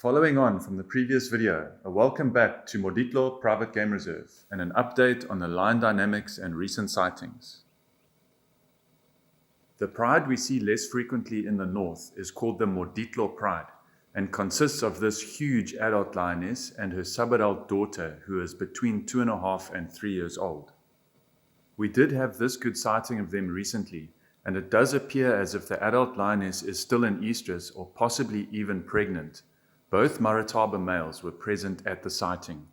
Following on from the previous video, a welcome back to Moditlo Private Game Reserve and an update on the line dynamics and recent sightings. The pride we see less frequently in the north is called the Moditlo pride and consists of this huge adult lioness and her subadult daughter who is between 2.5 and 3 years old. We did have this good sighting of them recently, and it does appear as if the adult lioness is still in estrus or possibly even pregnant. Both Marataba males were present at the sighting.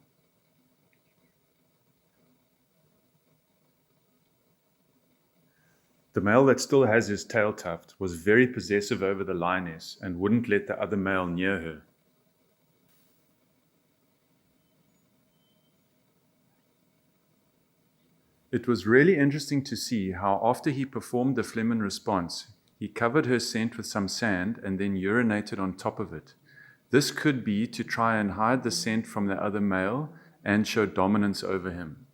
The male that still has his tail tuft was very possessive over the lioness and wouldn't let the other male near her. It was really interesting to see how after he performed the Flehmen response, he covered her scent with some sand and then urinated on top of it. This could be to try and hide the scent from the other male and show dominance over him.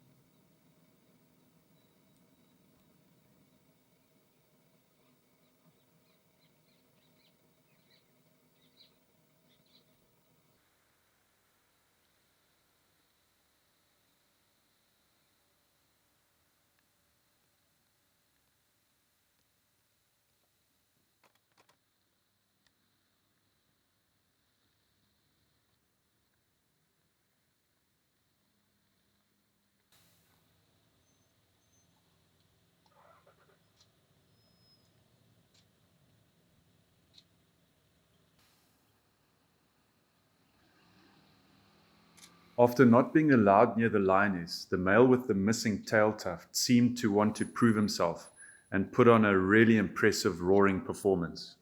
After not being allowed near the lioness, the male with the missing tail tuft seemed to want to prove himself and put on a really impressive roaring performance.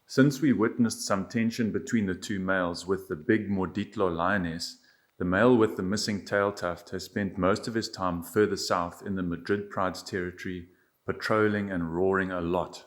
Since we witnessed some tension between the two males with the big Moditlo lioness, the male with the missing tail tuft has spent most of his time further south in the Madrid pride's territory, patrolling and roaring a lot.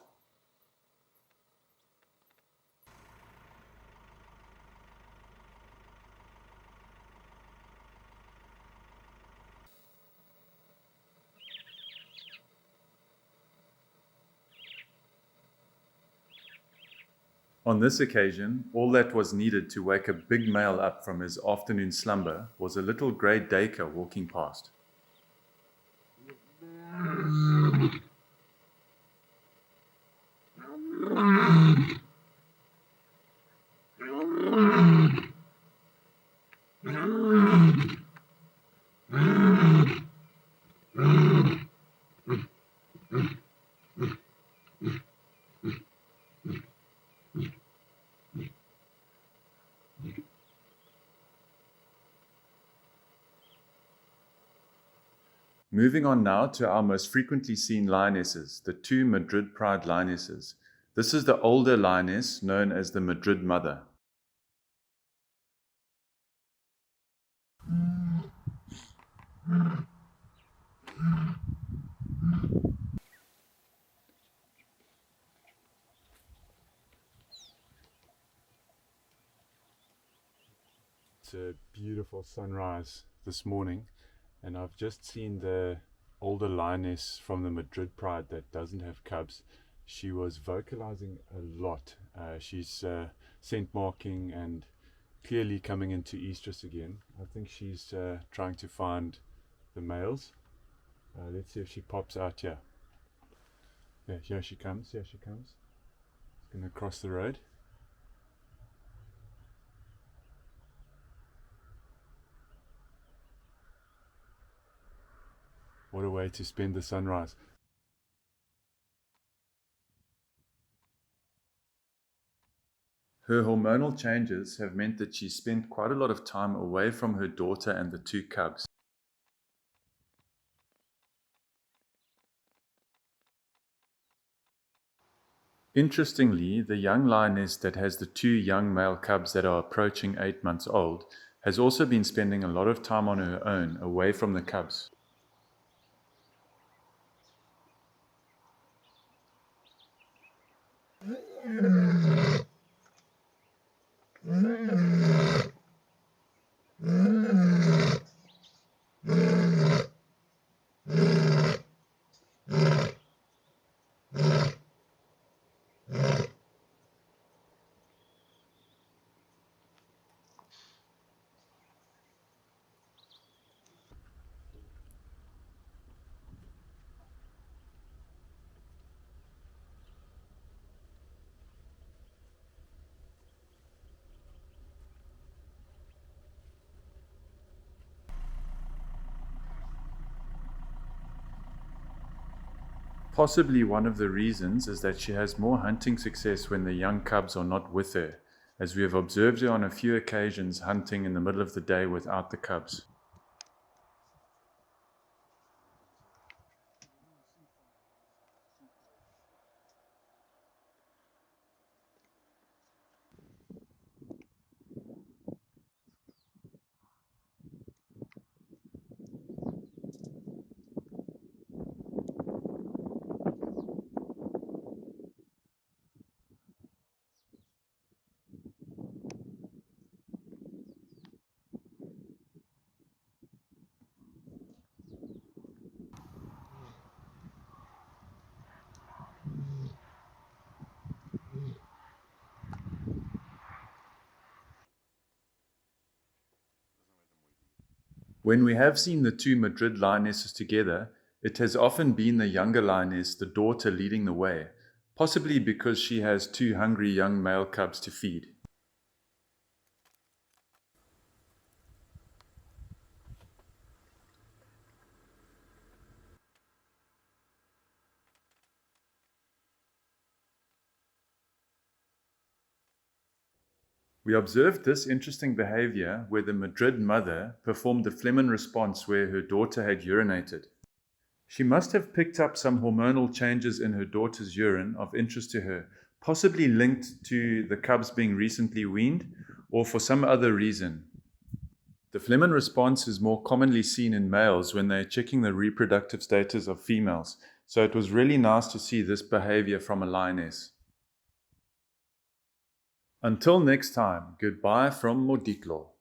On this occasion, all that was needed to wake a big male up from his afternoon slumber was a little grey duiker walking past. Moving on now to our most frequently seen lionesses, the two Madrid pride lionesses. This is the older lioness known as the Madrid mother. It's a beautiful sunrise this morning, and I've just seen the older lioness from the Madrid pride that doesn't have cubs. She was vocalizing a lot. She's scent marking and clearly coming into estrus again. I think she's trying to find the males. Let's see if she pops out here. Yeah, here she comes. She's going to cross the road. What a way to spend the sunrise. Her hormonal changes have meant that she spent quite a lot of time away from her daughter and the two cubs. Interestingly, the young lioness that has the two young male cubs that are approaching 8 months old has also been spending a lot of time on her own, away from the cubs. Possibly one of the reasons is that she has more hunting success when the young cubs are not with her, as we have observed her on a few occasions hunting in the middle of the day without the cubs. When we have seen the two Madrid lionesses together, it has often been the younger lioness, the daughter, leading the way, possibly because she has two hungry young male cubs to feed. We observed this interesting behavior where the Madrid mother performed a phlegm response where her daughter had urinated. She must have picked up some hormonal changes in her daughter's urine of interest to her, possibly linked to the cubs being recently weaned or for some other reason. The phlegm response is more commonly seen in males when they are checking the reproductive status of females, so it was really nice to see this behavior from a lioness. Until next time, goodbye from Moditlo.